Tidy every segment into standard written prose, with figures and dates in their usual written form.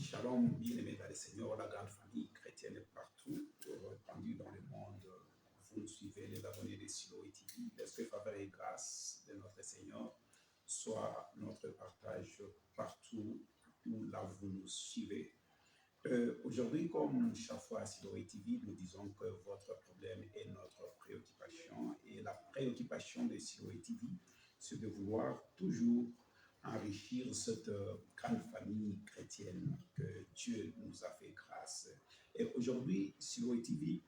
Shalom, bien-aimés dans le Seigneur, la grande famille chrétienne partout, répandue dans le monde. Vous nous suivez, les abonnés de Siloé TV. L'esprit, faveur et grâce de notre Seigneur soit notre partage partout où là vous nous suivez. Aujourd'hui, comme chaque fois à Siloé TV, nous disons que votre problème est notre préoccupation. Et la préoccupation de Siloé TV, c'est de vouloir toujours enrichir cette grande famille chrétienne que Dieu nous a fait grâce. Et aujourd'hui, Siloé TV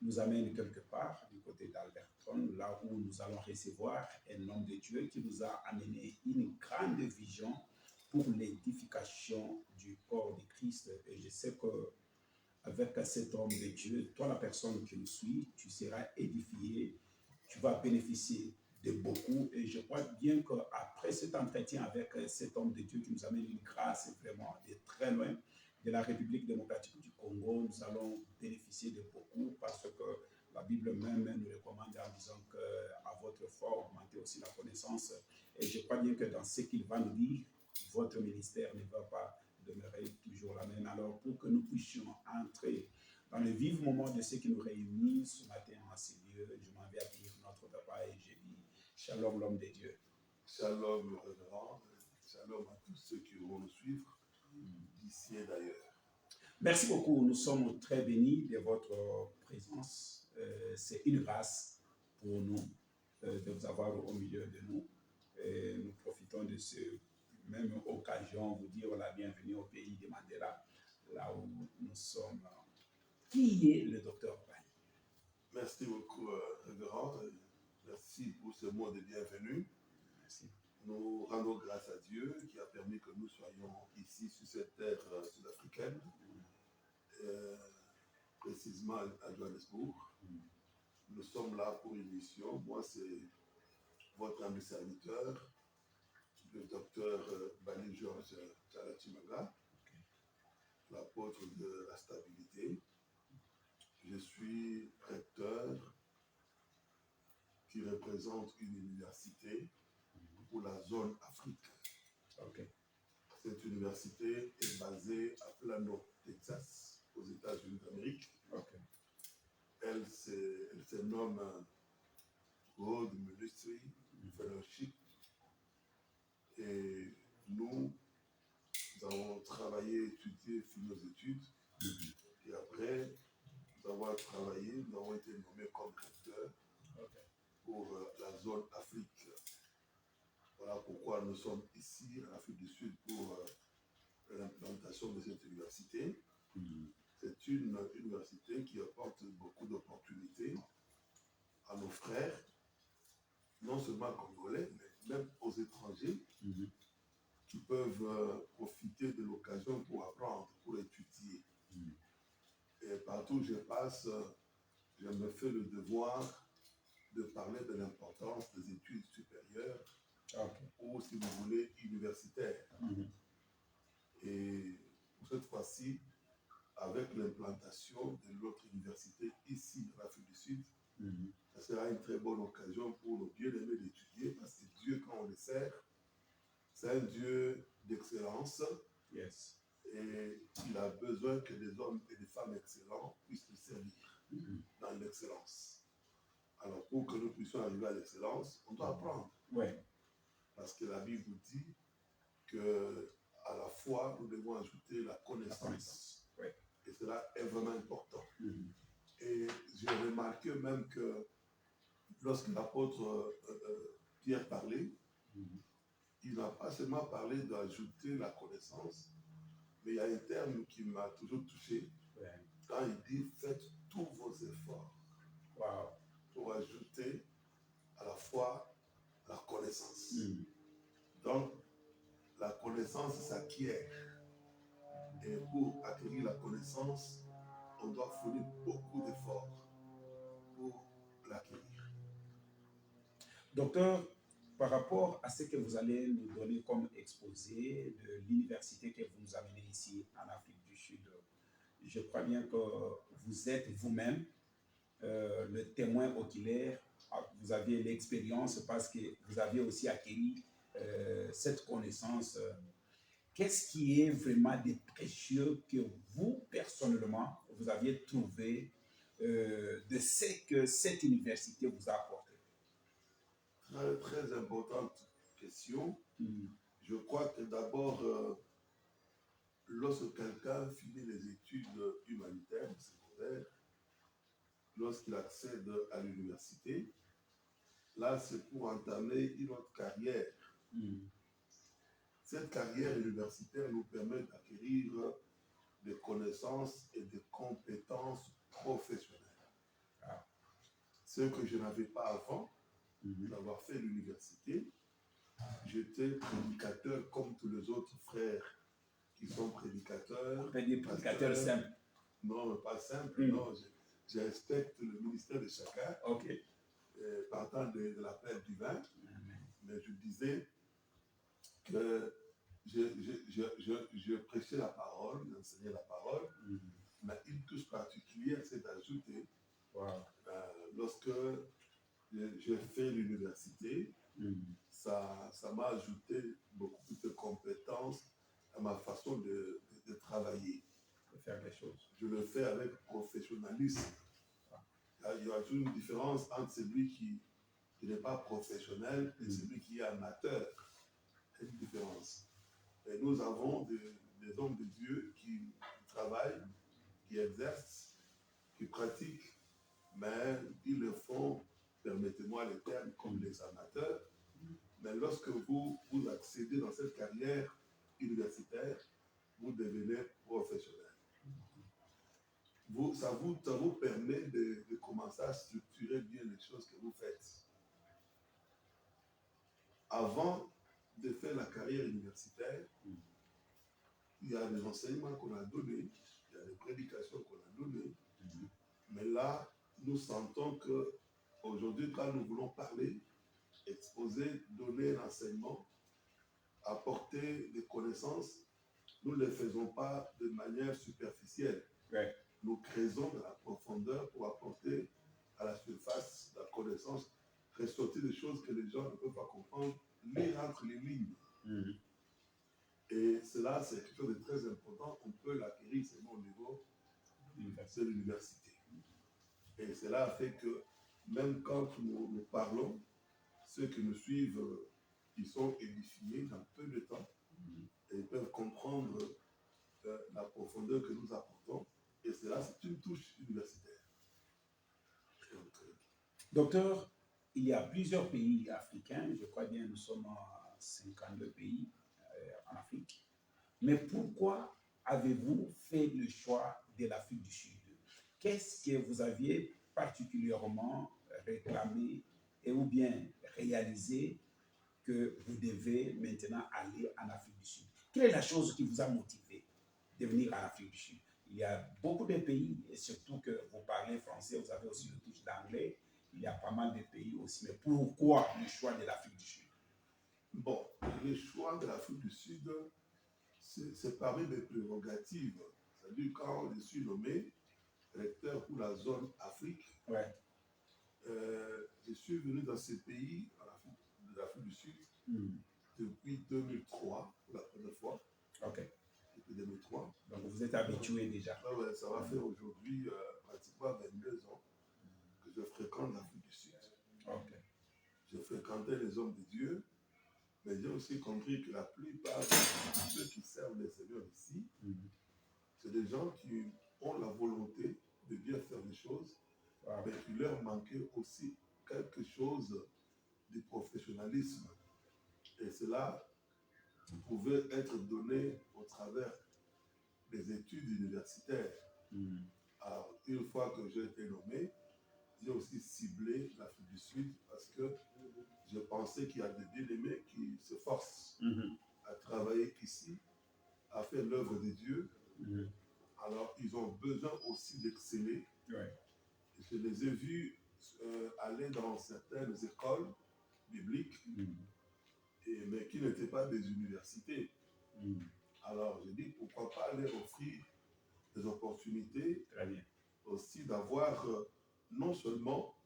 nous amène quelque part du côté d'Alberton, là où nous allons recevoir un homme de Dieu qui nous a amené une grande vision pour l'édification du corps de Christ. Et je sais que avec cet homme de Dieu, toi, la personne qui nous suit, tu seras édifié, tu vas bénéficier de beaucoup. Et je crois bien qu'après cet entretien avec cet homme de Dieu qui nous amène une grâce vraiment de très loin, de la République démocratique du Congo, nous allons bénéficier de beaucoup parce que la Bible même nous recommande en disant qu'à votre foi, augmentez aussi la connaissance. Et je crois bien que dans ce qu'il va nous dire, votre ministère ne va pas demeurer toujours la même. Alors, pour que nous puissions entrer dans le vif moment de ce qui nous réunit ce matin en ces lieux, je m'en vais à dire notre papa et j'ai dit Shalom, l'homme de Dieu. Shalom, le révérend. Shalom à tous ceux qui vont nous suivre d'ici et d'ailleurs. Merci beaucoup. Nous sommes très bénis de votre présence. C'est une grâce pour nous de vous avoir au milieu de nous. Et nous profitons de ce même occasion vous dire la bienvenue au pays de Mandela, là où nous sommes. Qui est le docteur Baye? Merci beaucoup, révérend. Merci pour ce mot de bienvenue. Merci. Nous rendons grâce à Dieu qui a permis que nous soyons ici sur cette terre sud-africaine, précisément à Johannesburg. Nous sommes là pour une mission. Moi, c'est votre ami serviteur, le docteur Bali Georges Tchalatimaga, l'apôtre de la stabilité. Je suis recteur qui représente une université pour la zone Afrique. Okay. Cette université est basée à Plano, Texas, aux États-Unis d'Amérique. Okay. Elle se nomme World Ministry Fellowship. Et nous avons travaillé, étudié, fini nos études. Et après, nous avons travaillé, nous avons été nommés comme recteur pour la zone Afrique. Voilà pourquoi nous sommes ici en Afrique du Sud pour l'implantation de cette université. C'est une université qui apporte beaucoup d'opportunités à nos frères, non seulement congolais, mais même aux étrangers qui peuvent profiter de l'occasion pour apprendre, pour étudier. Et partout où je passe, je me fais le devoir de parler de l'importance des études supérieures, ou si vous voulez, universitaires. Et pour cette fois-ci, avec l'implantation de l'autre université ici dans l'Afrique du Sud, ça sera une très bonne occasion pour nos bien-aimés d'étudier, parce que Dieu, quand on le sert, c'est un Dieu d'excellence. Yes. Et il a besoin que des hommes et des femmes excellents puissent le servir dans l'excellence. Alors, pour que nous puissions arriver à l'excellence, on doit apprendre. Ouais. Parce que la Bible dit que à la foi, nous devons ajouter la connaissance. Ouais. Et cela est vraiment important. Et j'ai remarqué même que lorsque l'apôtre Pierre parlait, il n'a pas seulement parlé d'ajouter la connaissance, mais il y a un terme qui m'a toujours touché. Quand il dit « faites tous vos efforts pour ajouter à la foi la connaissance ». Donc, la connaissance s'acquiert. Et pour acquérir la connaissance, on doit fournir beaucoup d'efforts pour l'acquérir. Docteur, par rapport à ce que vous allez nous donner comme exposé de l'université que vous nous amenez ici en Afrique du Sud, je crois bien que vous êtes vous-même le témoin oculaire. Vous aviez l'expérience parce que vous aviez aussi acquis cette connaissance. Qu'est-ce qui est vraiment de précieux que vous, personnellement, vous aviez trouvé de ce que cette université vous a apporté? Très, très importante question. Je crois que d'abord, lorsque quelqu'un finit les études humanitaires, secondaires, lorsqu'il accède à l'université, là, c'est pour entamer une autre carrière. Cette carrière universitaire nous permet d'acquérir des connaissances et des compétences professionnelles. Ce que je n'avais pas avant d'avoir fait l'université. J'étais prédicateur comme tous les autres frères qui sont prédicateurs. Prédicateur simple. Non, pas simple. Non, je respecte le ministère de chacun. Partant de l'appel divin. Mais je disais que je prêchais la parole, j'enseignais la parole, mais une touche particulière s'est ajoutée. Lorsque j'ai fait l'université, ça m'a ajouté beaucoup de compétences à ma façon de travailler. De faire les choses. Je le fais avec professionnalisme. Il y a toujours une différence entre celui qui n'est pas professionnel et celui qui est amateur. C'est une différence. Et nous avons des hommes de Dieu qui travaillent, qui exercent, qui pratiquent, mais ils le font, permettez-moi les termes, comme les amateurs. Mais lorsque vous accédez dans cette carrière universitaire, vous devenez professionnel. Ça vous permet de commencer à structurer bien les choses que vous faites. Avant de faire la carrière universitaire, il y a des enseignements qu'on a donnés, il y a des prédications qu'on a données, mais là, nous sentons que aujourd'hui, quand nous voulons parler, exposer, donner un enseignement, apporter des connaissances, nous ne les faisons pas de manière superficielle. Nous creusons de la profondeur pour apporter à la surface la connaissance, ressortir des choses que les gens ne peuvent pas comprendre, lire entre les lignes. Et cela, c'est quelque chose de très important. On peut l'acquérir seulement au niveau de l'université. Et cela a fait que même quand nous parlons, ceux qui nous suivent, ils sont édifiés dans peu de temps et ils peuvent comprendre la profondeur que nous apportons. Et cela, c'est une touche universitaire. Docteur, il y a plusieurs pays africains, je crois bien nous sommes à 52 pays en Afrique. Mais pourquoi avez-vous fait le choix de l'Afrique du Sud? Qu'est-ce que vous aviez particulièrement réclamé et ou bien réalisé que vous devez maintenant aller en Afrique du Sud? Quelle est la chose qui vous a motivé de venir en Afrique du Sud? Il y a beaucoup de pays, et surtout que vous parlez français, vous avez aussi le touche d'anglais. Il y a pas mal de pays aussi. Mais pourquoi le choix de l'Afrique du Sud? Bon, le choix de l'Afrique du Sud, c'est parmi mes prérogatives. C'est-à-dire, quand je suis nommé recteur pour la zone Afrique, je suis venu dans ce pays, de l'Afrique du Sud, depuis 2003, pour la première fois. Depuis 2003. Donc vous êtes habitué déjà. Ouais, ça va faire aujourd'hui pratiquement 22 ans que je fréquente l'Afrique du Sud. Je fréquentais les hommes de Dieu, mais j'ai aussi compris que la plupart de ceux qui servent les seigneurs ici, c'est des gens qui ont la volonté de bien faire les choses, mais qui leur manquait aussi quelque chose de professionnalisme. Et cela pouvait être donné au travers des études universitaires. Alors, une fois que j'ai été nommé, j'ai aussi ciblé l'Afrique du Sud parce que je pensais qu'il y a des bien-aimés qui se forcent à travailler ici, à faire l'œuvre de Dieu. Alors, ils ont besoin aussi d'exceller. Je les ai vus aller dans certaines écoles bibliques, mais qui n'étaient pas des universités. Alors, j'ai dit, pourquoi pas leur offrir des opportunités aussi d'avoir non seulement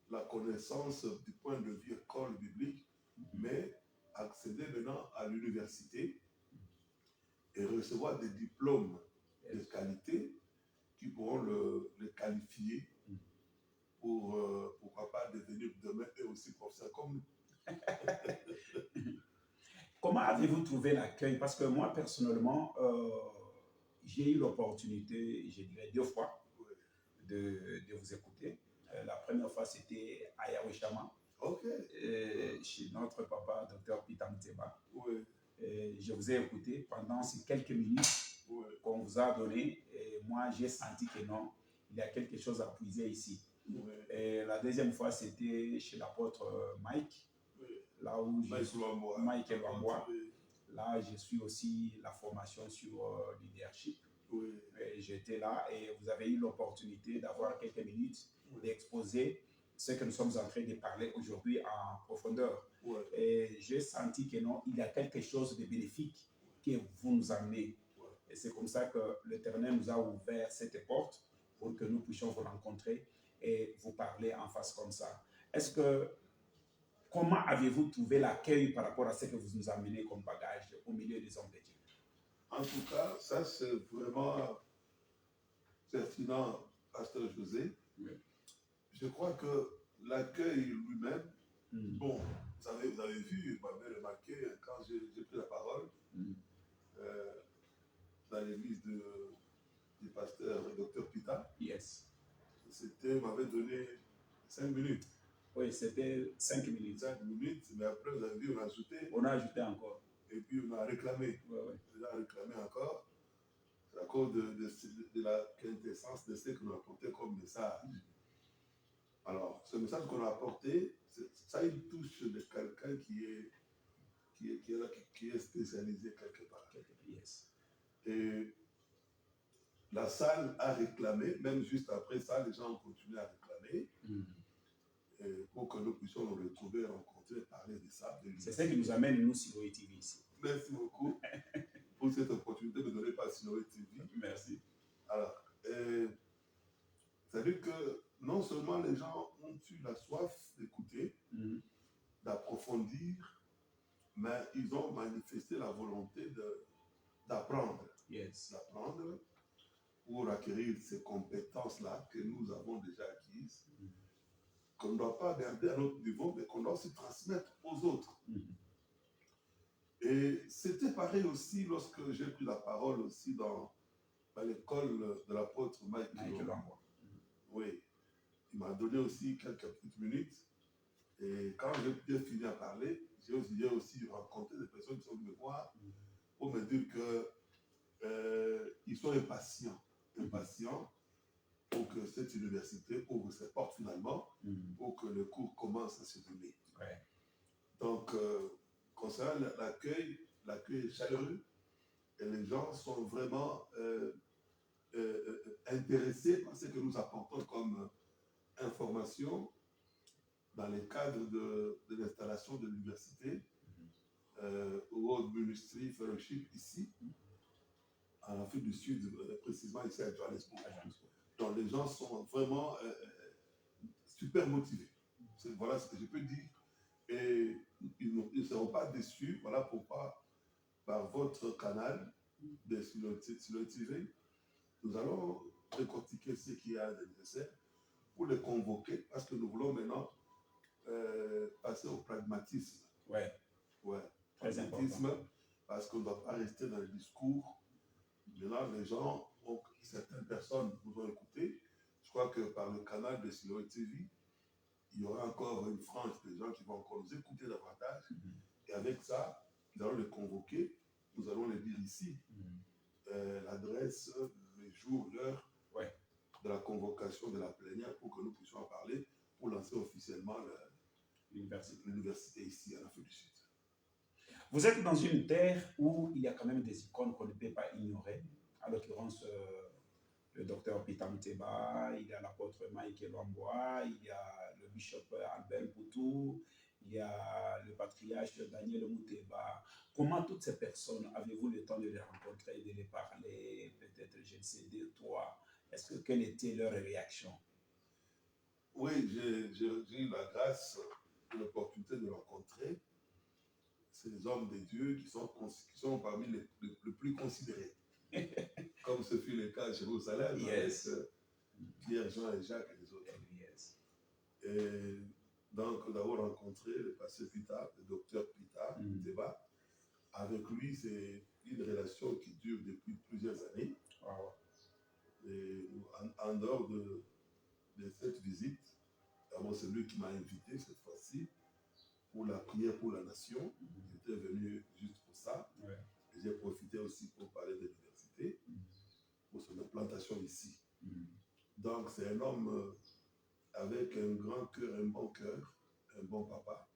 la connaissance du point de vue école biblique, mais accéder maintenant à l'université et recevoir des diplômes de qualité qui pourront le qualifier pour, pourquoi pas, devenir demain eux aussi professeurs comme nous. Comment avez-vous trouvé l'accueil? Parce que moi, personnellement, j'ai eu l'opportunité, je dirais 2 fois, de vous écouter. La première fois, c'était à Yaouchama, chez notre papa, Dr Pitam Teba. Je vous ai écouté pendant ces quelques minutes qu'on vous a donné. Et moi, j'ai senti que non, il y a quelque chose à puiser ici. Et la deuxième fois, c'était chez l'apôtre Mike, là où Mike Elwambois. Là, je suis aussi la formation sur leadership. J'étais là et vous avez eu l'opportunité d'avoir quelques minutes d'exposer ce que nous sommes en train de parler aujourd'hui en profondeur. Et j'ai senti que non, il y a quelque chose de bénéfique que vous nous amenez. Et c'est comme ça que l'Éternel nous a ouvert cette porte pour que nous puissions vous rencontrer et vous parler en face comme ça. Comment avez-vous trouvé l'accueil par rapport à ce que vous nous amenez comme bagage au milieu des hommes de Dieu? En tout cas, ça c'est vraiment pertinent, Pasteur José. Je crois que l'accueil lui-même, bon, vous avez vu, vous m'avez remarqué quand j'ai pris la parole dans l'église du pasteur Dr Pita. Yes. C'était, m'avait donné 5 minutes. Oui, c'était 5 minutes. 5 minutes, mais après, vous avez vu, on a ajouté. On a ajouté encore. Et puis, on a réclamé. On a réclamé encore. C'est à cause de la quintessence de ce que nous apportons comme message. Alors, ce message qu'on a apporté, ça a une touche de quelqu'un qui est spécialisé quelque part. Yes. Et la salle a réclamé, même juste après ça, les gens ont continué à réclamer. Pour que nous puissions nous retrouver, rencontrer, parler de ça. C'est ça qui nous amène, nous, Siloé TV ici. Merci beaucoup pour cette opportunité de me donner par Siloé TV. Merci. Alors, c'est-à-dire que non seulement les gens ont eu la soif d'écouter, d'approfondir, mais ils ont manifesté la volonté d'apprendre. Yes. D'apprendre pour acquérir ces compétences-là que nous avons déjà acquises, qu'on ne doit pas garder à notre niveau, mais qu'on doit aussi transmettre aux autres. Et c'était pareil aussi lorsque j'ai pris la parole aussi dans l'école de l'apôtre Mike Elwambois. Oui, il m'a donné aussi quelques petites minutes. Et quand j'ai fini à parler, j'ai aussi rencontré des personnes qui sont venues me voir pour me dire qu'ils sont impatients pour que cette université ouvre ses portes finalement, pour que le cours commence à se donner. Donc, concernant l'accueil est chaleureux et les gens sont vraiment intéressés par ce que nous apportons comme information dans le cadre de l'installation de l'université World Ministry Fellowship ici, en Afrique du Sud, précisément ici à Johannesburg. Donc les gens sont vraiment super motivés. Voilà ce que je peux dire. Et ils ne seront pas déçus. Voilà pourquoi, par votre canal de Siloé TV, nous allons décortiquer ce qu'il y a de nécessaire pour les convoquer, parce que nous voulons maintenant passer au pragmatisme. Très important. Parce qu'on ne doit pas rester dans le discours. Maintenant, les gens, certaines personnes nous ont écoutés. Je crois que par le canal de Siloé TV, il y aura encore une frange de gens qui vont encore nous écouter davantage. Et avec ça, nous allons les convoquer. Nous allons les dire ici l'adresse, le jour, l'heure de la convocation de la plénière pour que nous puissions en parler, pour lancer officiellement l'université ici en Afrique du Sud. Vous êtes dans une terre où il y a quand même des icônes qu'on ne peut pas ignorer. En l'occurrence, le docteur Pitam Teba, il y a l'apôtre Mike Elwambois, il y a le bishop Albert Boutou, il y a le patriarche Daniel Mouteba. Comment toutes ces personnes, avez-vous le temps de les rencontrer, de les parler, peut-être, je ne sais, de toi? Quelle était leur réaction? Oui, j'ai eu la grâce et l'opportunité de rencontrer ces hommes de Dieu qui sont parmi les plus considérés. Comme ce fut le cas à Jérusalem, Yes. avec Pierre, Jean et Jacques et les autres. Yes. Et donc, d'avoir rencontré le pasteur Pita, le docteur Pita, Mouteba, avec lui, c'est une relation qui dure depuis plusieurs années. Wow. Et en dehors de cette visite, d'abord, c'est lui qui m'a invité cette fois-ci pour la prière pour la nation. J'étais venu juste pour ça. Ouais. Et j'ai profité aussi pour parler de l'université, pour son implantation ici. Donc, c'est un homme avec un grand cœur, un bon papa,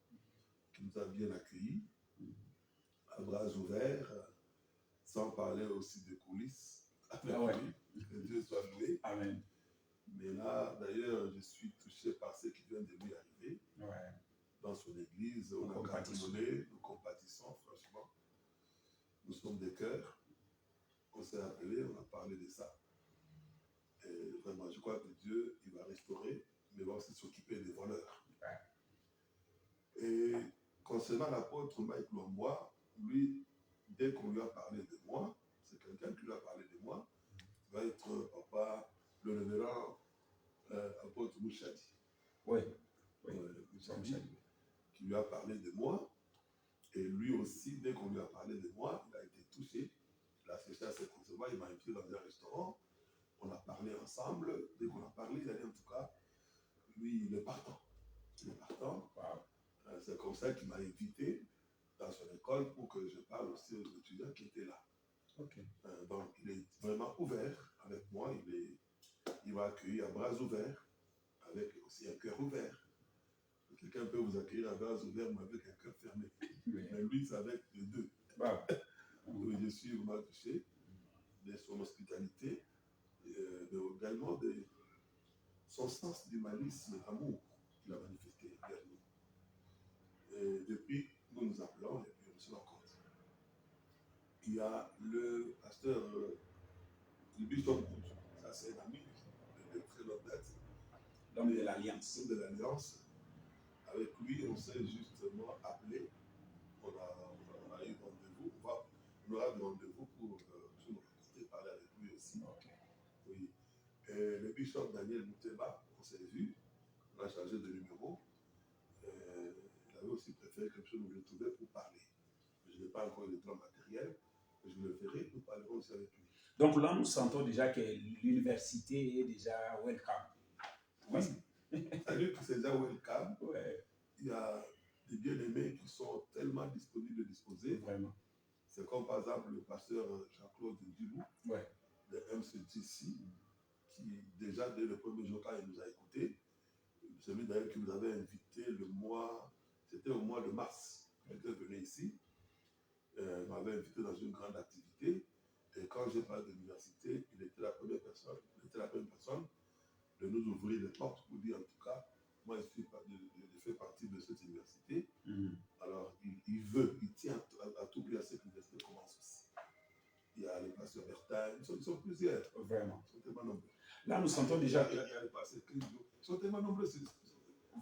qui nous a bien accueillis, à bras ouverts, sans parler aussi de coulisses. Que Dieu soit loué. Amen. Mais là, d'ailleurs, je suis touché par ce qui vient de lui arriver. Ouais. Dans son église, on a cambriolé, nous compatissons, franchement. Nous sommes des cœurs. On s'est appelé, on a parlé de ça. Et vraiment, je crois que Dieu, il va restaurer, mais il va aussi s'occuper des voleurs. Ouais. Et concernant l'apôtre Mike Lombois, lui, dès qu'on lui a parlé de moi, c'est quelqu'un qui lui a parlé de moi, va être papa, le révérend apôtre Mouchadi. Oui. Mouchadi, qui lui a parlé de moi. Et lui aussi, dès qu'on lui a parlé de moi, il a été touché. Il a cherché à se concevoir, il m'a invité dans un restaurant. On a parlé ensemble. Dès qu'on a parlé, il a dit en tout cas, lui, il est partant. Il est partant. Wow. C'est comme ça qu'il m'a invité dans son école pour que je parle aussi aux étudiants qui étaient là. Okay. Donc, il est vraiment ouvert avec moi. Il m'a accueilli à bras ouverts, avec aussi un cœur ouvert. Quelqu'un peut vous accueillir à bras ouverts, mais avec un cœur fermé. Oui. Mais lui, c'est avec les deux. Wow. Donc, je suis vraiment touché de son hospitalité, mais également de son sens d'humanisme et d'amour qu'il a manifesté vers nous. Et depuis, nous nous appelons et puis on se rencontre. Il y a le pasteur, le bishop, ça c'est un ami de très longue date. L'homme de l'Alliance. L'homme de l'Alliance. Avec lui, on s'est justement appelé. On a eu rendez-vous. On aura des rendez-vous pour se rencontrer, parler avec lui aussi. Okay. Oui. Et le bishop Daniel Mouteba, on s'est vu. On a changé de numéro. Il avait aussi préféré quelque chose où je le trouvais pour parler. Je n'ai pas encore le temps matériel. Je le verrai, nous parlerons aussi avec lui. Donc là, nous sentons déjà que l'université est déjà welcome. Oui. C'est-à-dire que c'est déjà welcome. Ouais. Il y a des bien-aimés qui sont tellement disponibles et disposés. Vraiment. C'est comme par exemple le pasteur Jean-Claude Dibou, ouais, de MCTC, qui déjà dès le premier jour quand il nous a écoutés, celui d'ailleurs qui nous avait invité c'était au mois de mars, il était venu ici, m'avait invité dans une grande activité, et quand j'ai parlé de l'université, il était la première personne de nous ouvrir les portes pour dire en tout cas, moi je fais partie de cette université. Alors il tient à tout prix à cette université commence aussi. Il y a les pasteurs Bertin, ils sont plusieurs. Vraiment. Ils sont tellement nombreux. Là, nous sentons déjà. Il y a les pasteurs Crisio. Ils sont tellement nombreux.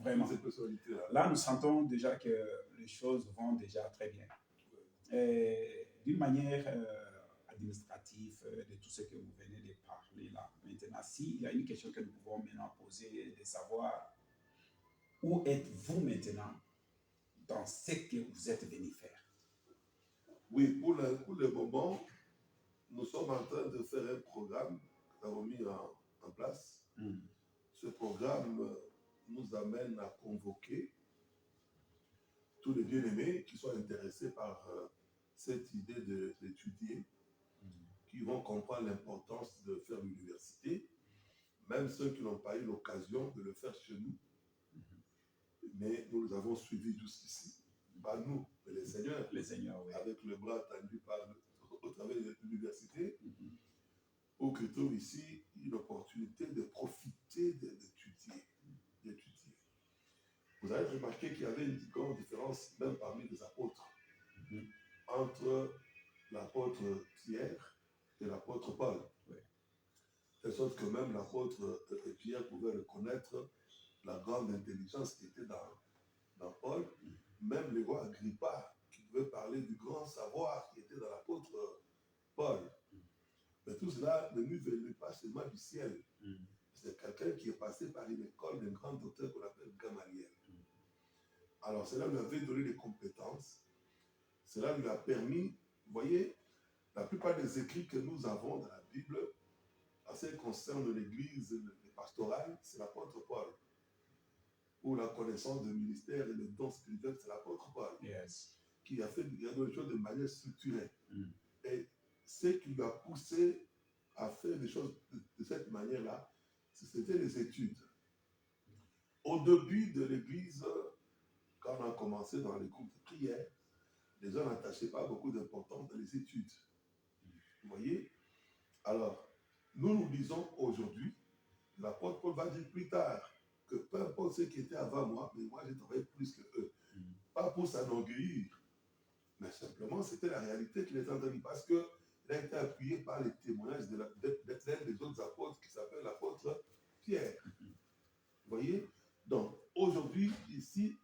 Vraiment. Ces personnalités-là. Là, nous sentons déjà que les choses vont déjà très bien. D'une manière administrative, de tout ce que vous venez de parler là, maintenant, s'il y a une question que nous pouvons maintenant poser, de savoir où êtes-vous maintenant dans ce que vous êtes venu faire? Oui, pour le moment, nous sommes en train de faire un programme que nous avons mis en place. Ce programme nous amène à convoquer tous les bien-aimés qui sont intéressés par cette idée d'étudier, qui vont comprendre l'importance de faire l'université, même ceux qui n'ont pas eu l'occasion de le faire chez nous. Mais nous les avons suivis jusqu'ici. Pas nous, mais les seigneurs, oui. Avec le bras tendu au travers de l'université, où que trouve ici une opportunité de profiter d'étudier. vous avez remarqué qu'il y avait une grande différence même parmi les apôtres entre l'apôtre Pierre et l'apôtre Paul. Oui. De sorte que même l'apôtre Pierre pouvait reconnaître la grande intelligence qui était dans Paul. Même le roi Agrippa, qui pouvait parler du grand savoir qui était dans l'apôtre Paul. Mais tout cela ne lui venait pas seulement du ciel. C'est quelqu'un qui est passé par une école d'un grand auteur qu'on appelle Gamaliel. Alors cela lui avait donné des compétences. Cela lui a permis, vous voyez, la plupart des écrits que nous avons dans la Bible, en ce qui concerne l'église pastorale, c'est l'apôtre Paul. Pour la connaissance du ministère et le don spirituel, c'est l'apôtre Paul. Yes. Qui a fait des choses de manière structurée. Et ce qui lui a poussé à faire des choses de cette manière-là, c'était les études. Au début de l'église, quand on a commencé dans les groupes de prière, les gens n'attachaient pas beaucoup d'importance dans les études. Vous voyez? Alors, nous disons aujourd'hui, l'apôtre Paul va dire plus tard que peu importe ceux qui étaient avant moi, mais moi j'ai travaillé plus que eux. Pas pour s'enorgueillir, mais simplement c'était la réalité qu'il était en train de dire, parce qu'il a été appuyé par les témoignages de l'un des autres apôtres qui s'appelle l'apôtre Pierre. Vous voyez? Donc, aujourd'hui, ici,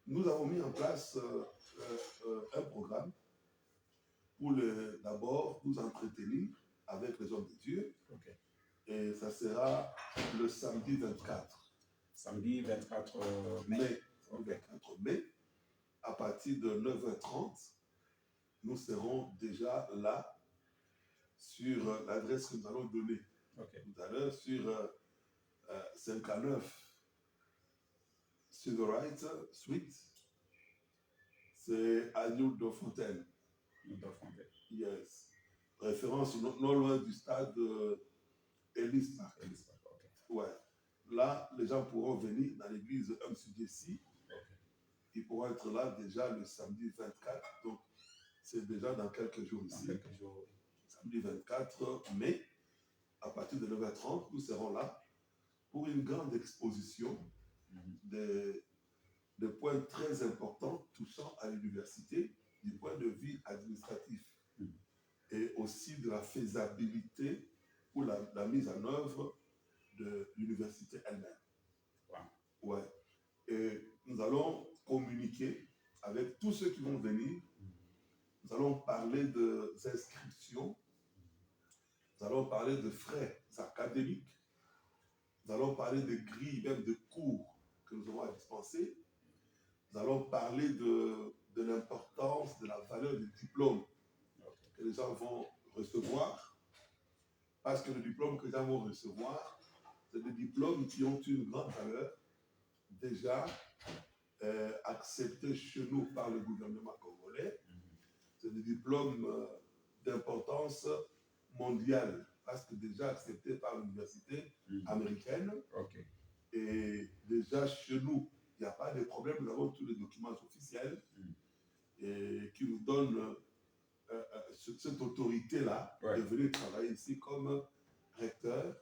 nous avons mis en place un programme pour d'abord nous entretenir avec les hommes de Dieu. Okay. Et ça sera le samedi 24. Samedi 24 mai. Okay. 24 mai, à partir de 9h30, nous serons déjà là sur l'adresse que nous allons donner tout à l'heure sur 59 Silverite Street. C'est à New-de-Fontaine. New-de-Fontaine. Yes. Référence non loin du stade Ellis Park. Ellis Park, ok. Ouais. Là, les gens pourront venir dans l'église MCDC. Ils pourront être là déjà le samedi 24. Donc, c'est déjà dans quelques jours ici. Dans quelques jours. Samedi 24 mai, à partir de 9h30, nous serons là pour une grande exposition des points très importants touchant à l'université du point de vue administratif et aussi de la faisabilité ou la mise en œuvre de l'université elle-même. Wow. Ouais. Et nous allons communiquer avec tous ceux qui vont venir. Nous allons parler des inscriptions. Nous allons parler de frais académiques. Nous allons parler de grilles, même de cours que nous aurons à dispenser. Nous allons parler de l'importance, de la valeur du diplôme que les gens vont recevoir. Parce que le diplôme que les gens vont recevoir, c'est des diplômes qui ont une grande valeur, déjà acceptés chez nous par le gouvernement congolais. C'est des diplômes d'importance mondiale, parce que déjà acceptés par l'université américaine. Okay. Et déjà chez nous, il n'y a pas de problème, nous avons tous les documents officiels et qui nous donnent cette autorité-là de venir travailler ici comme recteur,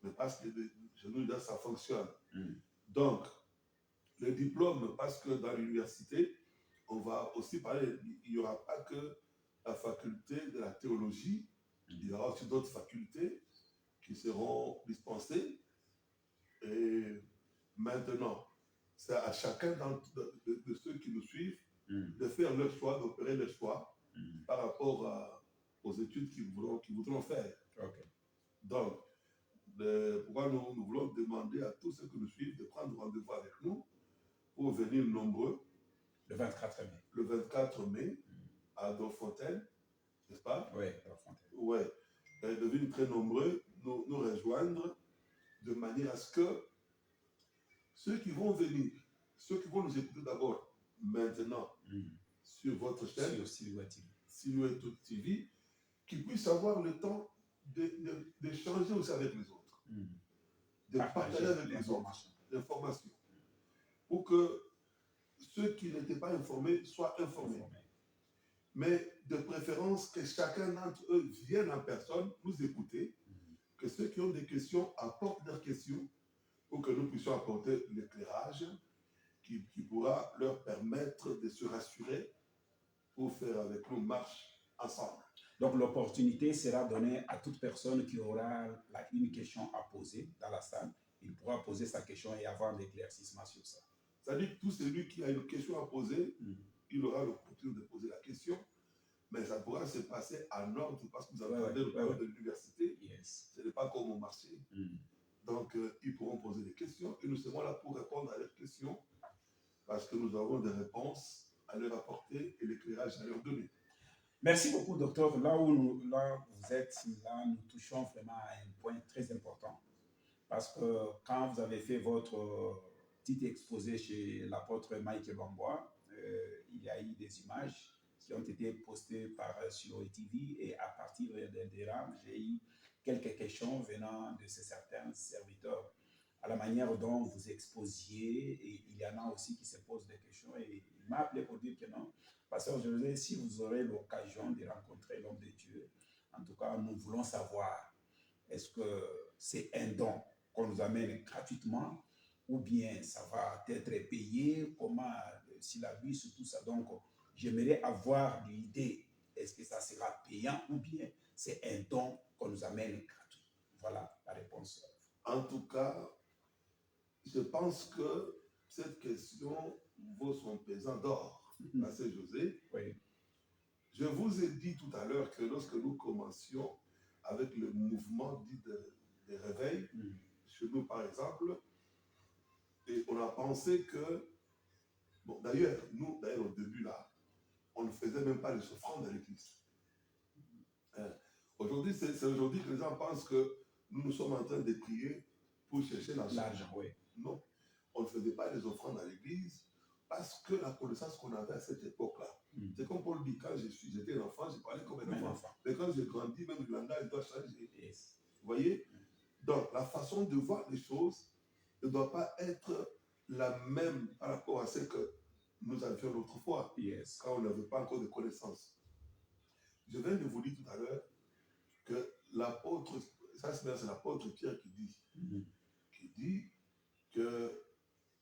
mais parce que chez nous, là, ça fonctionne. Donc, le diplôme, parce que dans l'université, on va aussi parler, il n'y aura pas que la faculté de la théologie, il y aura aussi d'autres facultés qui seront dispensées. Et maintenant, c'est à chacun de ceux qui nous suivent de faire leur choix, d'opérer leur choix par rapport aux études qu'ils voudront faire. Okay. Donc, pourquoi nous voulons demander à tous ceux qui nous suivent de prendre rendez-vous avec nous pour venir nombreux. Le 24 mai. Le 24 mai, à Donfontaine, n'est-ce pas? Oui, Donfontaine. Oui. De venir très nombreux, nous rejoindre de manière à ce que ceux qui vont venir, ceux qui vont nous écouter d'abord, maintenant, sur votre chaîne, sur Silhouette TV, qui puissent avoir le temps d'échanger aussi avec les autres, de partager avec les autres l'information, pour que ceux qui n'étaient pas informés soient informés. Mais de préférence que chacun d'entre eux vienne en personne nous écouter, que ceux qui ont des questions apportent leurs questions pour que nous puissions apporter l'éclairage qui pourra leur permettre de se rassurer pour faire avec nous marche ensemble. Donc l'opportunité sera donnée à toute personne qui aura une question à poser dans la salle. Il pourra poser sa question et avoir l'éclaircissement sur ça. C'est-à-dire que tout celui qui a une question à poser, il aura l'opportunité de poser la question, mais ça pourra se passer en ordre parce que vous avez le code de l'université. Yes. Ce n'est pas comme au marché. Donc, ils pourront poser des questions et nous serons là pour répondre à leurs questions parce que nous avons des réponses à leur apporter et l'éclairage à leur donner. Merci beaucoup, docteur. Là où vous êtes, là, nous touchons vraiment à un point très important. Parce que quand vous avez fait votre petit exposé chez l'apôtre Mike Bambois, il y a eu des images qui ont été postées par Siloé TV et à partir de là, j'ai eu quelques questions venant de ces certains serviteurs. À la manière dont vous exposiez, et il y en a aussi qui se posent des questions et il m'a appelé pour dire que non. Pasteur José, si vous aurez l'occasion de rencontrer l'homme de Dieu, en tout cas, nous voulons savoir, est-ce que c'est un don qu'on nous amène gratuitement ou bien ça va être payé, comment, si la bus, tout ça. Donc, j'aimerais avoir l'idée, est-ce que ça sera payant ou bien c'est un don qu'on nous amène gratuit? Voilà la réponse. En tout cas, je pense que cette question vaut son pesant d'or. Pasteur José, oui. Je vous ai dit tout à l'heure que lorsque nous commencions avec le mouvement dit de réveil, chez nous par exemple, et on a pensé que, bon d'ailleurs, nous, au début là, on ne faisait même pas les offrandes à l'église. Aujourd'hui, c'est aujourd'hui que les gens pensent que nous sommes en train de prier pour chercher l'argent. Oui. Non, on ne faisait pas les offrandes à l'église parce que la connaissance qu'on avait à cette époque-là, c'est comme Paul dit, quand j'étais un enfant, j'ai parlé comme un enfant. Mais quand j'ai grandi, même le langage doit changer. Yes. Vous voyez? Donc, la façon de voir les choses ne doit pas être la même par rapport à ce que nous avions autrefois, Yes. quand on n'avait pas encore de connaissances. Je viens de vous dire tout à l'heure que l'apôtre, ça c'est l'apôtre Pierre qui dit que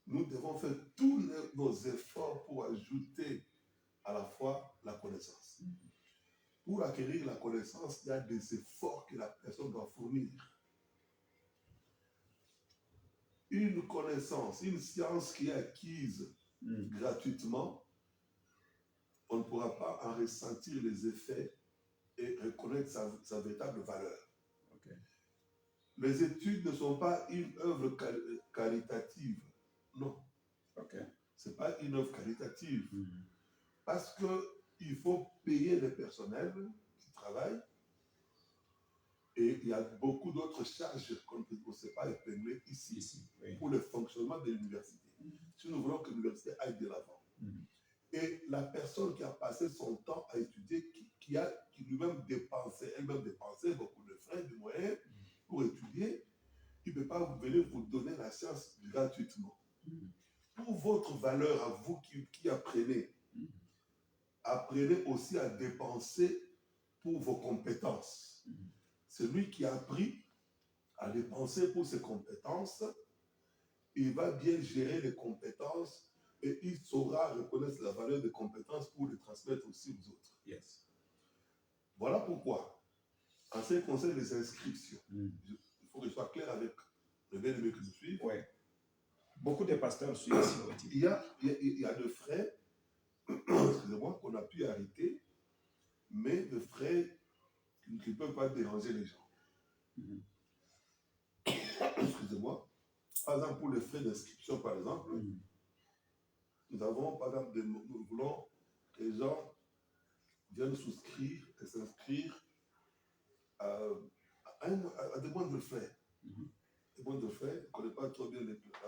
nous devons faire tous nos efforts pour ajouter à la fois la connaissance. Pour acquérir la connaissance, il y a des efforts que la personne doit fournir. Une connaissance, une science qui est acquise gratuitement, on ne pourra pas en ressentir les effets et reconnaître sa véritable valeur. Okay. Les études ne sont pas une œuvre caritative. Non. Okay. Ce n'est pas une œuvre caritative. Parce qu'il faut payer les personnels qui travaillent et il y a beaucoup d'autres charges qu'on ne sait pas épingler ici oui. Pour le fonctionnement de l'université. Si nous voulons que l'université aille de l'avant. Et la personne qui a passé son temps à étudier, qui lui-même dépensé, elle-même dépensé beaucoup de frais, de moyens pour étudier, il ne peut pas venir vous donner la science gratuitement. Pour votre valeur à vous qui apprenez, apprenez aussi à dépenser pour vos compétences. Celui qui a appris à dépenser pour ses compétences, il va bien gérer les compétences et il saura reconnaître la valeur des compétences pour les transmettre aussi aux autres. Yes. Voilà pourquoi, en ce qui concerne les inscriptions, il faut que je sois clair avec le bien-aimé que je suis. Ouais. Beaucoup de pasteurs suivent ici. Il y a de frais, excusez-moi, qu'on a pu arrêter, mais de frais qui ne peuvent pas déranger les gens. Excusez-moi. Par exemple, pour les frais d'inscription, par exemple, nous avons, par exemple, nous voulons que les gens viennent souscrire et s'inscrire à des moindres frais. Des moindres frais, je ne connais pas trop bien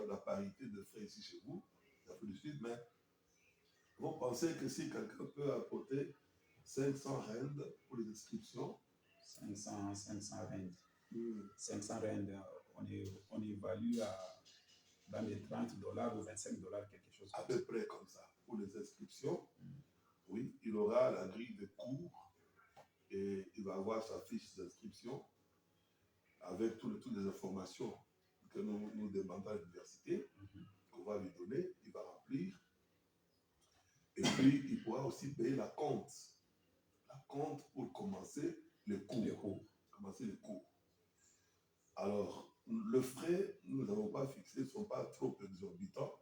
la parité de frais ici chez vous, l'Afrique du Sud, mais vous pensez que si quelqu'un peut apporter 500 rand pour les inscriptions, 500 rand. 500 rand, on évalue dans les $30 ou $25, quelque chose à peu près comme ça. Pour les inscriptions, oui, il aura la grille de cours et il va avoir sa fiche d'inscription avec toutes les informations que nous demandons à l'université, qu'on va lui donner. Il va remplir. Et puis, il pourra aussi payer la compte. La compte pour commencer le cours. Commencer le cours. Alors, le frais, nous n'avons pas fixé, ne sont pas trop exorbitants,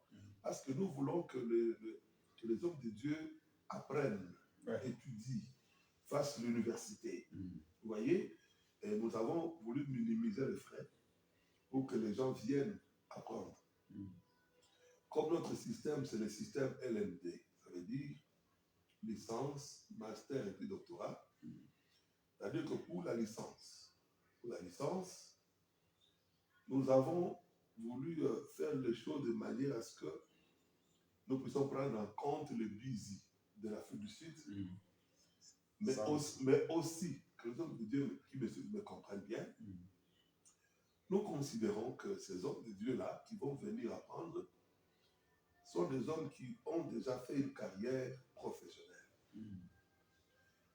parce que nous voulons que les hommes de Dieu apprennent, étudient, fassent l'université. Vous voyez? Et nous avons voulu minimiser les frais pour que les gens viennent apprendre. Comme notre système, c'est le système LMD, ça veut dire licence, master et puis doctorat. C'est-à-dire que pour la licence, nous avons voulu faire les choses de manière à ce que nous puissions prendre en compte le busy de l'Afrique du Sud, mais aussi que les hommes de Dieu qui me comprennent bien, nous considérons que ces hommes de Dieu-là qui vont venir apprendre sont des hommes qui ont déjà fait une carrière professionnelle.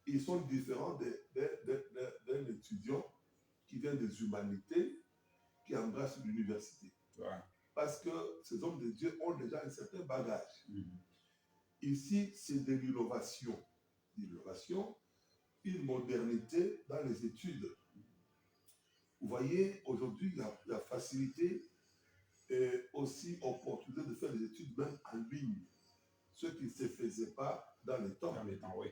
Ils sont différents d'un étudiant qui vient des humanités, qui embrasse l'université. Parce que ces hommes de Dieu ont déjà un certain bagage. Ici, c'est de l'innovation. Une modernité dans les études. Vous voyez, aujourd'hui, il y a la facilité et aussi opportunité de faire des études même en ligne. Ce qui ne se faisait pas dans les temps. Oui.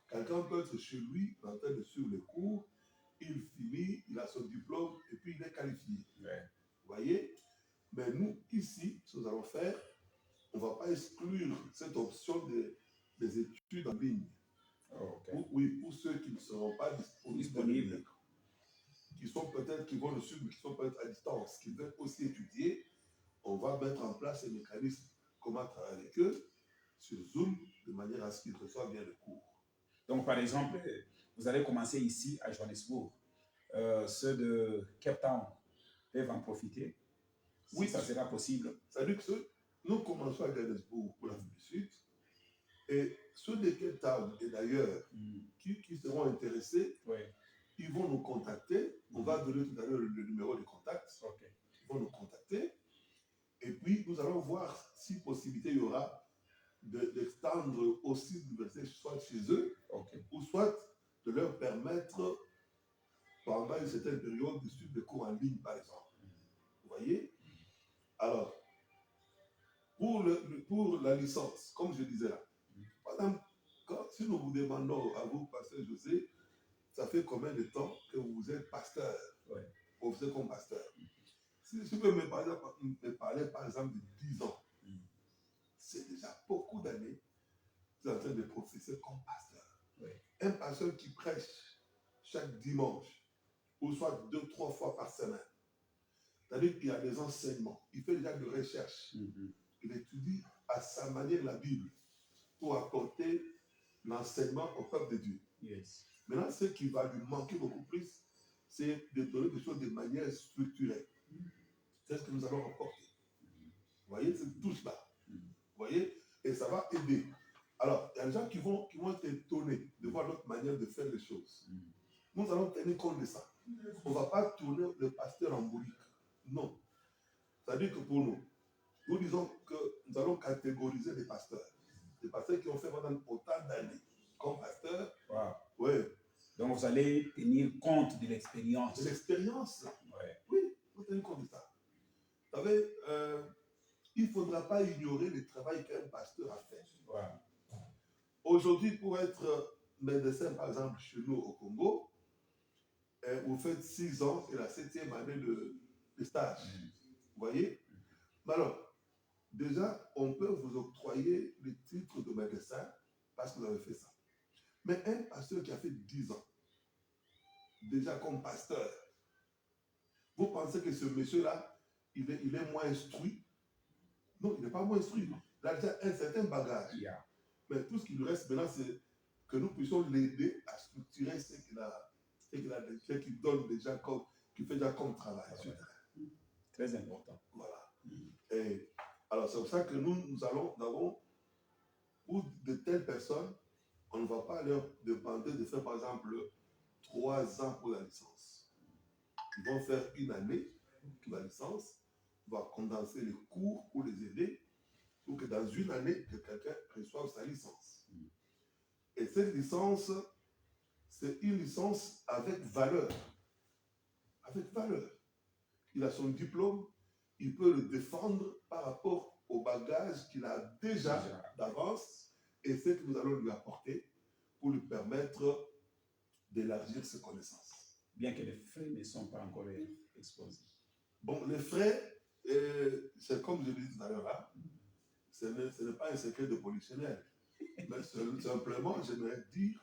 Quelqu'un peut être chez lui, en train de suivre les cours, il finit, il a son diplôme et puis il est qualifié. Ouais. Vous voyez? Mais nous, ici, ce que nous allons faire, on ne va pas exclure cette option des études en ligne. Pour ceux qui ne seront pas disponibles, qui vont le suivre, mais qui sont peut-être à distance, qui veulent aussi étudier, on va mettre en place un mécanisme, comment travailler avec eux, sur Zoom, de manière à ce qu'ils reçoivent bien le cours. Donc, par exemple, vous allez commencer ici à Johannesburg. Ceux de Cape Town peuvent en profiter. Oui, ça sera possible. C'est-à-dire que nous commençons à Johannesburg pour l'Afrique du Sud. Et ceux de Cape Town et d'ailleurs qui seront intéressés, ils vont nous contacter. On va donner tout à l'heure le numéro de contact. Ils vont nous contacter. Et puis, nous allons voir si possibilité il y aura d'extendre aussi l'université, soit chez eux, ou soit de leur permettre, pendant une certaine période, de suivre des cours en ligne, par exemple. Vous voyez? Alors, pour la licence, comme je disais là, par exemple, si nous vous demandons à vous, pasteur José, ça fait combien de temps que vous êtes pasteur, professeur comme pasteur? Si vous pouvez me parler, par exemple, de 10 ans, c'est déjà beaucoup d'années que vous êtes en train de professer comme pasteur. Un pasteur qui prêche chaque dimanche, ou soit 2-3 fois par semaine, c'est-à-dire qu'il y a des enseignements, il fait déjà des recherches, il étudie à sa manière la Bible pour apporter l'enseignement au peuple de Dieu. Maintenant, ce qui va lui manquer beaucoup plus, c'est de donner des choses de manière structurée. C'est ce que nous allons apporter. Vous voyez, c'est tout cela. Vous voyez, et ça va aider. Alors, il y a des gens qui vont être étonnés de voir notre manière de faire les choses. Nous allons tenir compte de ça. On ne va pas tourner le pasteur en bourrique. Non. C'est-à-dire que pour nous, nous disons que nous allons catégoriser les pasteurs. Des pasteurs qui ont fait pendant autant d'années comme pasteurs. Oui. Donc, vous allez tenir compte de l'expérience. De l'expérience. Oui, vous tenez compte de ça. Vous savez, il ne faudra pas ignorer le travail qu'un pasteur a fait. Aujourd'hui, pour être médecin, par exemple, chez nous au Congo, vous faites 6 ans et la 7e année de stage. Vous voyez? Mais alors, déjà, on peut vous octroyer le titre de médecin parce que vous avez fait ça. Mais un pasteur qui a fait 10 ans, déjà comme pasteur, vous pensez que ce monsieur-là, il est moins instruit? Non, il n'est pas moins instruit. Il a déjà un certain bagage. Mais tout ce qui nous reste maintenant, c'est que nous puissions l'aider à structurer ce qu'il donne déjà comme, qu'il fait déjà comme travail. Très important. Voilà. Et alors, c'est pour ça que nous avons, pour de telles personnes, on ne va pas leur demander de faire, par exemple, 3 ans pour la licence. Ils vont faire 1 année pour la licence. On va condenser les cours pour les aider. pour que dans une année, que quelqu'un reçoive sa licence. Et cette licence, c'est une licence avec valeur. Avec valeur. Il a son diplôme, il peut le défendre par rapport au bagage qu'il a déjà d'avance et ce que nous allons lui apporter pour lui permettre d'élargir ses connaissances. Bien que les frais ne sont pas encore exposés. Bon, les frais, c'est comme je l'ai dit tout à l'heure, hein, ce n'est pas un secret de polichinelle. Mais simplement, j'aimerais dire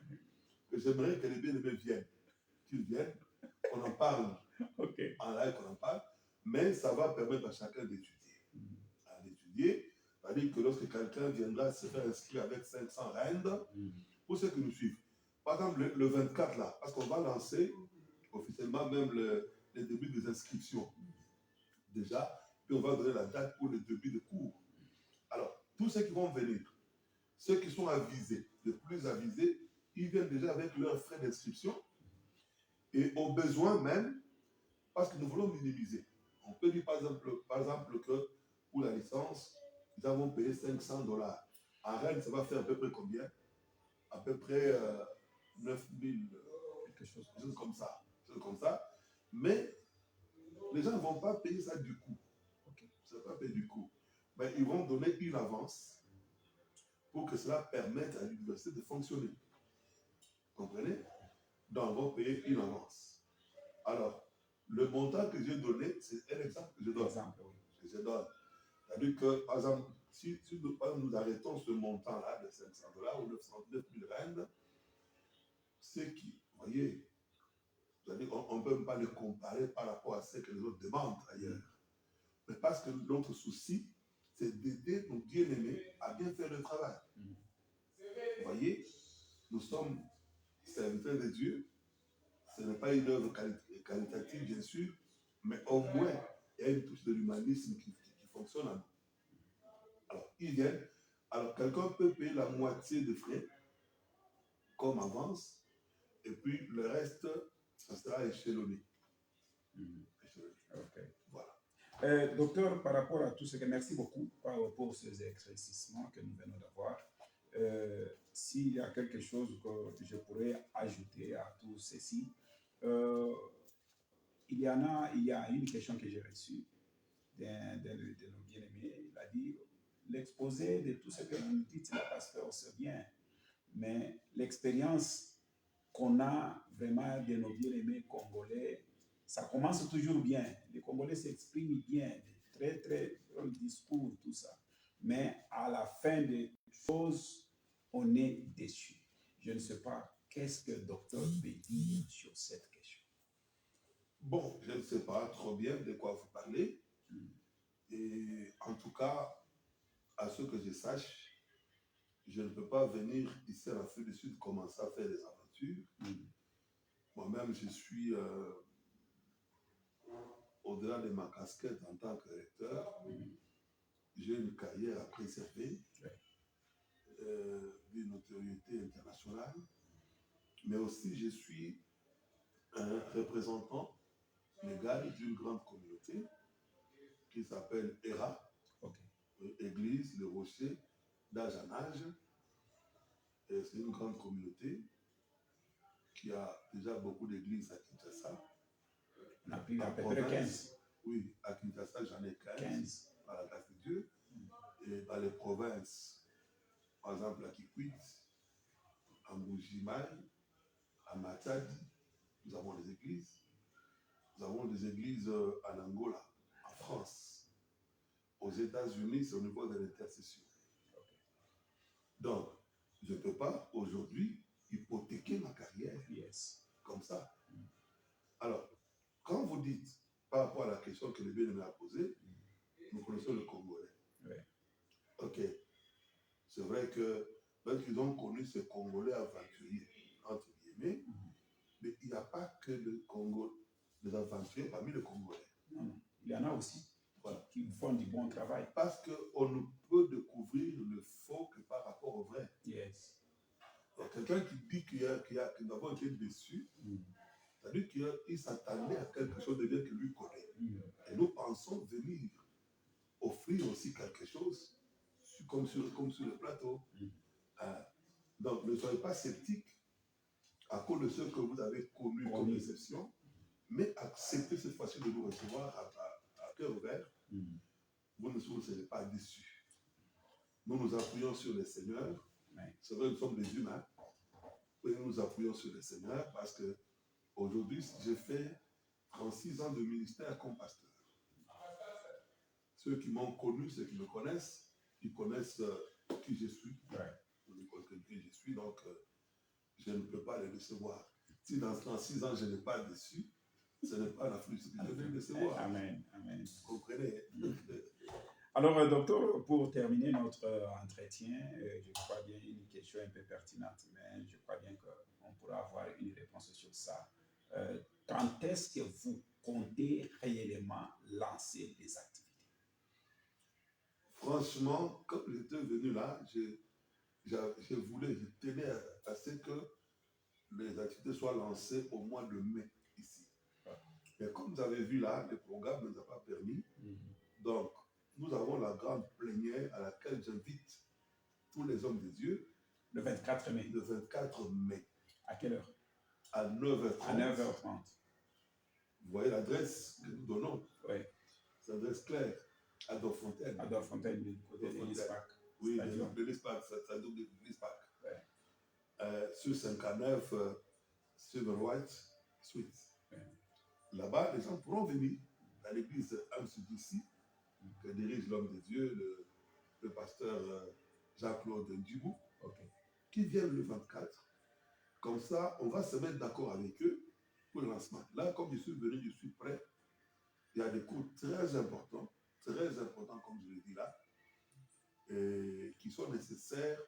que j'aimerais que les bien-aimés viennent. Qu'ils viennent, qu'on en parle. Okay. En live, qu'on en parle. Mais ça va permettre à chacun d'étudier. D'étudier, c'est-à-dire que lorsque quelqu'un viendra se faire inscrire avec 500 rand, pour ceux qui nous suivent, par exemple le 24 là, parce qu'on va lancer officiellement même le début des inscriptions. Déjà, puis on va donner la date pour le début de cours. Alors, tous ceux qui vont venir, ceux qui sont avisés, les plus avisés, ils viennent déjà avec leurs frais d'inscription et au besoin même, parce que nous voulons minimiser. On peut dire par exemple que pour la licence, nous avons payé $500. En Rennes, ça va faire à peu près combien? À peu près 9000, quelque chose comme ça. Mais les gens ne vont pas payer ça du coup. Ça ne va pas payer du coup. Mais ils vont donner une avance pour que cela permette à l'université de fonctionner. Vous comprenez? Donc, on va payer une avance. Alors, le montant que j'ai donné, c'est un exemple que je donne. C'est-à-dire que, par exemple, si nous arrêtons ce montant-là de $500 ou 909 000 rand, c'est qui, vous voyez, on ne peut même pas le comparer par rapport à ce que les autres demandent ailleurs. Mais parce que notre souci, c'est d'aider nos bien-aimés à bien faire le travail. Vous voyez, nous sommes serviteurs de Dieu. Ce n'est pas une œuvre qualitative, bien sûr, mais au moins, il y a une touche de l'humanisme qui fonctionne en nous. Alors, ils viennent. Alors, quelqu'un peut payer la moitié des frais comme avance, et puis le reste, ça sera échelonné. Okay. Voilà. Docteur, par rapport à tout ce que... Merci beaucoup pour ces éclaircissements que nous venons d'avoir. S'il y a quelque chose que je pourrais ajouter à tout ceci, il y a une question que j'ai reçue de nos bien-aimés. Il a dit, l'exposé de tout ce que vous nous dites, là, pasteur, c'est bien, mais l'expérience qu'on a vraiment de nos bien-aimés congolais, ça commence toujours bien. Les Congolais s'expriment bien, très, très dans le discours, tout ça. Mais à la fin des choses, on est déçu. Je ne sais pas, qu'est-ce que le docteur peut dire sur cette question? Bon, je ne sais pas trop bien de quoi vous parlez. Et en tout cas, à ce que je sache, je ne peux pas venir ici à l'Afrique du Sud commencer à faire des aventures. Moi-même, je suis au-delà de ma casquette en tant que recteur. J'ai une carrière à préserver, d'une notoriété internationale, mais aussi je suis un représentant légal d'une grande communauté qui s'appelle ERA, Église Le Rocher d'âge en âge. C'est une grande communauté qui a déjà beaucoup d'églises à Kinshasa. On a plus à peu près 15. Oui, à Kinshasa, j'en ai 15 par la grâce de Dieu. Et dans les provinces, par exemple à Kikwit, à Mbujimaï, à Matadi, nous avons des églises. Nous avons des églises en Angola, en France. Aux États-Unis, c'est au niveau de l'intercession. Donc, je ne peux pas aujourd'hui hypothéquer ma carrière comme ça. Alors, quand vous dites, par rapport à la question que le bien-aimé a posée, nous connaissons le Congolais. Ok. C'est vrai que même qu'ils ont connu ce Congolais aventurier, entre guillemets, mais il n'y a pas que le Congo, des aventuriers parmi les Congolais. Non, il y en a aussi qui font du bon travail. Parce qu'on ne peut découvrir le faux que par rapport au vrai. Yes. Il y a quelqu'un qui dit que nous avons été déçus, c'est-à-dire qu'il s'attendait à quelque chose de bien que lui connaît. Et nous pensons venir offrir aussi quelque chose comme sur le plateau. Donc, ne soyez pas sceptiques à cause de ce que vous avez connu comme déception, mais acceptez cette fois-ci de nous recevoir à cœur ouvert. Vous ne serez pas déçus. Nous nous appuyons sur le Seigneur. C'est vrai, nous sommes des humains. Et nous nous appuyons sur le Seigneur parce que aujourd'hui, j'ai fait 36 ans de ministère comme pasteur. Ceux qui m'ont connu, ceux qui me connaissent, ils connaissent qui je suis. Ils connaissent qui je suis, donc je ne peux pas les décevoir. Si dans 36 ans, je n'ai pas déçu, ce n'est pas la fruit que je vais décevoir. Amen. Amen. Vous comprenez? Alors, docteur, pour terminer notre entretien, je crois bien une question un peu pertinente, mais je crois bien qu'on pourra avoir une réponse sur ça. Quand est-ce que vous comptez réellement lancer des activités? Franchement, quand j'étais venu là, je voulais, je tenais à ce que les activités soient lancées au mois de mai ici. Mais comme vous avez vu là, le programme ne nous a pas permis. Donc, nous avons la grande plénière à laquelle j'invite tous les hommes de Dieu. Le 24 mai. Le 24 mai. À quelle heure? À 9h30. À 9h30. Vous voyez l'adresse que nous donnons? Oui. C'est l'adresse claire. À Dorfontaine. À Dorfontaine, du côté de l'ISPAC. Oui, de l'ISPAC, ça double de l'ISPAC. Ouais. Sur 59, Silver White Street. Ouais. Là-bas, les gens pourront venir à l'église Amsudissi, que dirige l'homme de Dieu, le pasteur Jean-Claude Ndjibou, qui viennent le 24. Comme ça, on va se mettre d'accord avec eux pour le lancement. Là, comme je suis venu, je suis prêt. Il y a des cours très importants, comme je l'ai dit là, et qui sont nécessaires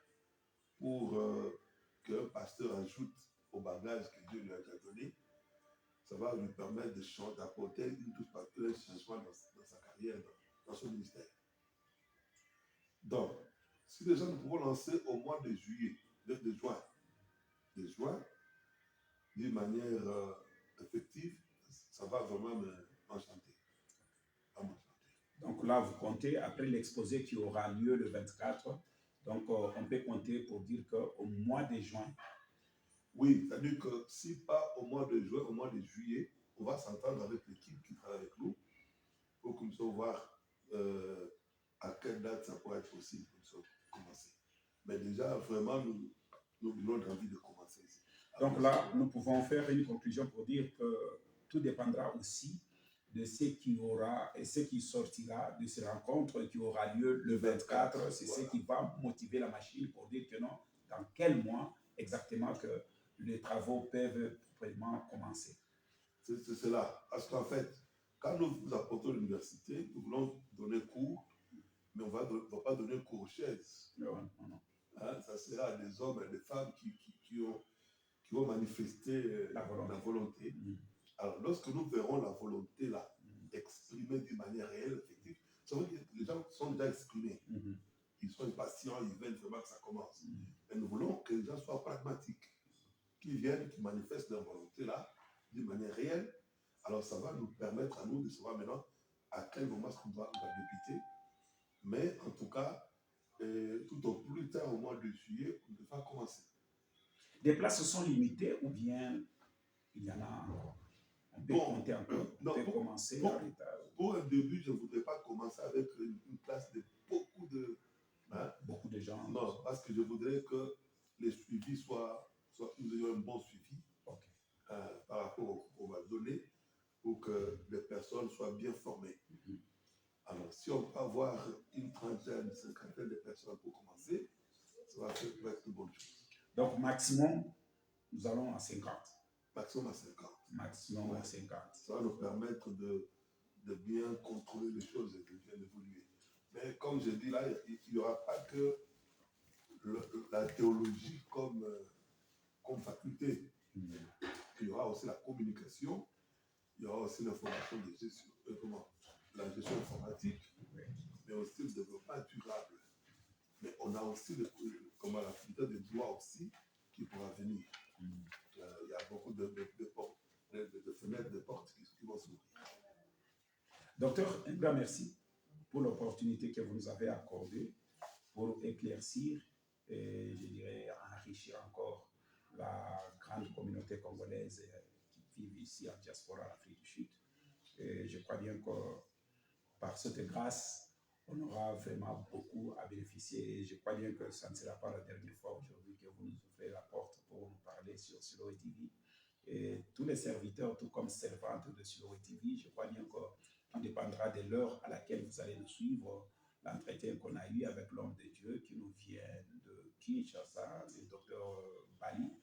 pour qu'un pasteur ajoute au bagage que Dieu lui a déjà donné. Ça va lui permettre d'apporter une touche particulière changement dans sa carrière, dans son ministère. Donc, si déjà nous pouvons lancer au mois de juillet, de juin, d'une manière effective, ça va vraiment m'enchanter. Donc là, vous comptez, après l'exposé qui aura lieu le 24, donc on peut compter pour dire qu'au mois de juin. Oui, c'est-à-dire que si pas au mois de juin, au mois de juillet, on va s'entendre avec l'équipe qui travaille avec nous pour qu'on puisse voir à quelle date ça pourrait être possible pour commencer. Mais déjà, vraiment, nous avons envie de commencer ici. Donc là, nous pouvons faire une conclusion pour dire que tout dépendra aussi de ce qui aura et ce qui sortira de ces rencontres qui aura lieu le 24. C'est ce qui va motiver la machine pour dire que non, dans quel mois exactement que les travaux peuvent vraiment commencer. C'est cela. Parce qu'en fait, quand nous apportons l'université, nous voulons donner cours, mais on ne va pas donner cours aux chaises. Non. Hein, ça sera à des hommes et des femmes qui vont manifester la volonté. Alors, lorsque nous verrons la volonté là, exprimée d'une manière réelle, effective, ça veut dire que les gens sont déjà exprimés. Ils sont impatients, ils veulent vraiment que ça commence. Mais nous voulons que les gens soient pragmatiques, qui viennent, qui manifestent leur volonté là, d'une manière réelle. Alors, ça va nous permettre à nous de savoir maintenant à quel moment on va débuter. Mais en tout cas, tout au plus tard, au mois de juillet, on devra commencer. Les places sont limitées ou bien il y en a encore? On peut compter encore. On peut commencer pour un début, je ne voudrais pas commencer avec une classe de beaucoup de gens. Non, parce que je voudrais que les suivis soient nous ayons un bon suivi par rapport au qu'on va donner pour que les personnes soient bien formées. Alors, si on peut avoir une trentaine, une cinquantaine de personnes pour commencer, ça va être une bonne chose. Donc, maximum, nous allons à 50. Maximum à 50. Maximum à 50. Ça va nous permettre de bien contrôler les choses et de bien évoluer. Mais comme je dis là, il n'y aura pas que la théologie comme faculté. Il y aura aussi la communication, il y aura aussi l'information de gestion, la gestion informatique, mais aussi le développement durable. Mais on a aussi la faculté de droit aussi qui pourra venir. Il y a beaucoup de fenêtres, de portes qui vont s'ouvrir. Docteur, un grand merci pour l'opportunité que vous nous avez accordée pour pour éclaircir et, je dirais, enrichir encore la grande communauté congolaise qui vit ici en diaspora en Afrique du Sud. Et je crois bien que par cette grâce, on aura vraiment beaucoup à bénéficier. Et je crois bien que ça ne sera pas la dernière fois aujourd'hui que vous nous ouvrez la porte pour nous parler sur Siloé TV. Et tous les serviteurs, tout comme servantes de Siloé TV, je crois bien qu'il dépendra de l'heure à laquelle vous allez nous suivre, l'entretien qu'on a eu avec l'homme de Dieu qui nous vient de Kinshasa, le docteur Bali,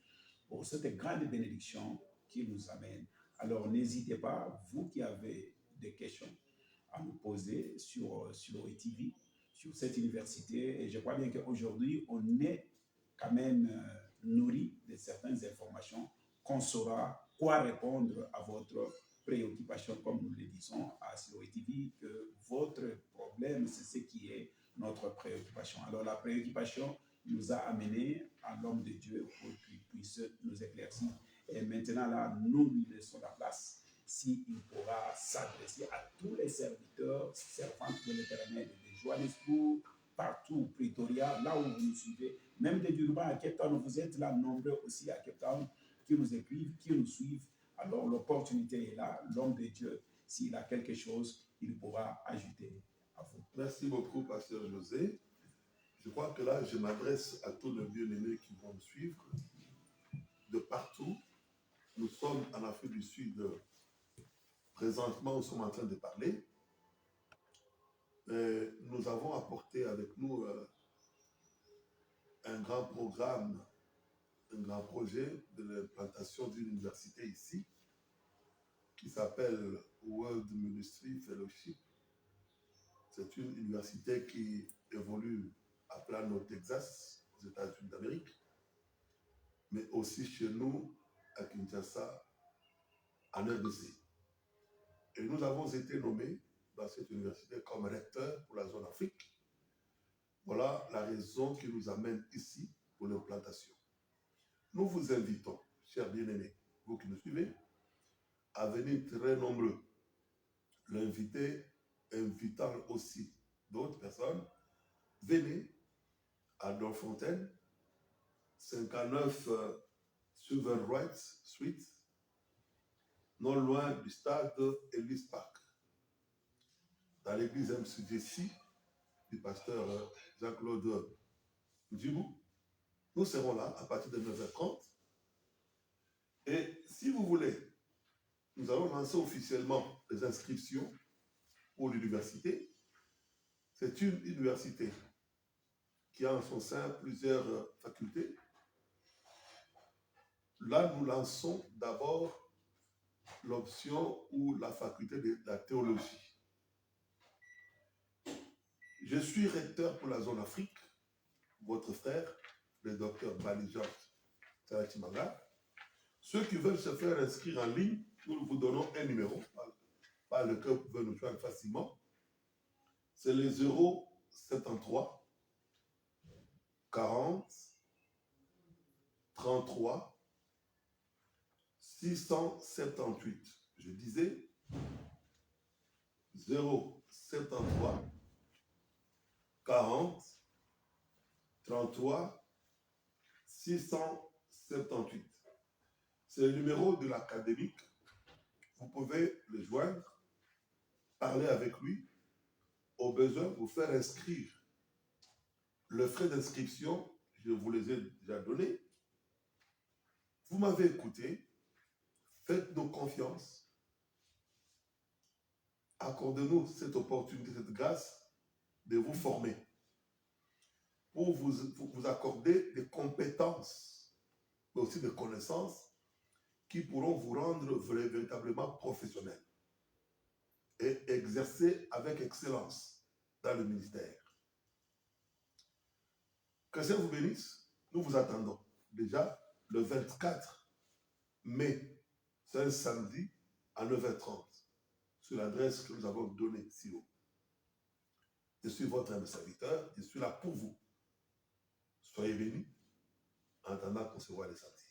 pour cette grande bénédiction qui nous amène. Alors n'hésitez pas, vous qui avez des questions à nous poser sur OETV, sur cette université. Et je crois bien qu'aujourd'hui, on est quand même nourri de certaines informations qu'on saura quoi répondre à votre préoccupation, comme nous le disons à OETV, que votre problème, c'est ce qui est notre préoccupation. Alors la préoccupation nous a amené à l'homme de Dieu pour qu'il puisse nous éclaircir. Et maintenant, là, nous lui laissons la place s'il pourra s'adresser à tous les serviteurs, servantes de l'Éternel, de Johannesburg, partout, Pretoria, là où vous nous suivez, même de Durban à Cape Town, vous êtes là nombreux aussi à Cape Town, qui nous écrivent, qui nous suivent. Alors l'opportunité est là, l'homme de Dieu, s'il a quelque chose, il pourra ajouter à vous. Merci beaucoup, Pasteur José. Je crois que là, je m'adresse à tous les bien-aimés qui vont me suivre de partout. Nous sommes en Afrique du Sud. Présentement, nous sommes en train de parler. Nous avons apporté avec nous un grand programme, un grand projet de l'implantation d'une université ici qui s'appelle World Ministry Fellowship. C'est une université qui évolue à Plano, Texas, aux États-Unis d'Amérique, mais aussi chez nous, à Kinshasa, en RDC. Et nous avons été nommés dans cette université comme recteur pour la zone Afrique. Voilà la raison qui nous amène ici pour l'implantation. Nous vous invitons, chers bien-aimés, vous qui nous suivez, à venir très nombreux. L'invité, invitant aussi d'autres personnes, venez à Dorfontaine, 59 Silver Wright Street, non loin du stade Ellis Park, dans l'église MCJC du pasteur Jean-Claude Djibou. Nous serons là à partir de 9h30. Et si vous voulez, nous allons lancer officiellement les inscriptions pour l'université. C'est une université qui a en son sein plusieurs facultés. Là, nous lançons d'abord l'option ou la faculté de la théologie. Je suis recteur pour la zone Afrique, votre frère, le docteur Bali Georges Taratimanga. Ceux qui veulent se faire inscrire en ligne, nous vous donnons un numéro par lequel vous pouvez nous joindre facilement. C'est les 073 40 33 678. Je disais 073 40 33 678. C'est le numéro de l'académique. Vous pouvez le joindre, parler avec lui, au besoin vous faire inscrire. Le frais d'inscription, je vous les ai déjà donnés. Vous m'avez écouté, faites-nous confiance, accordez-nous cette opportunité, cette grâce de vous former, pour vous accorder des compétences, mais aussi des connaissances qui pourront vous rendre véritablement professionnel et exercer avec excellence dans le ministère. Que Dieu vous bénisse. Nous vous attendons déjà le 24 mai, c'est un samedi à 9h30, sur l'adresse que nous avons donnée ici haut. Je suis votre humble serviteur, je suis là pour vous. Soyez bénis en attendant qu'on se voit les samedis.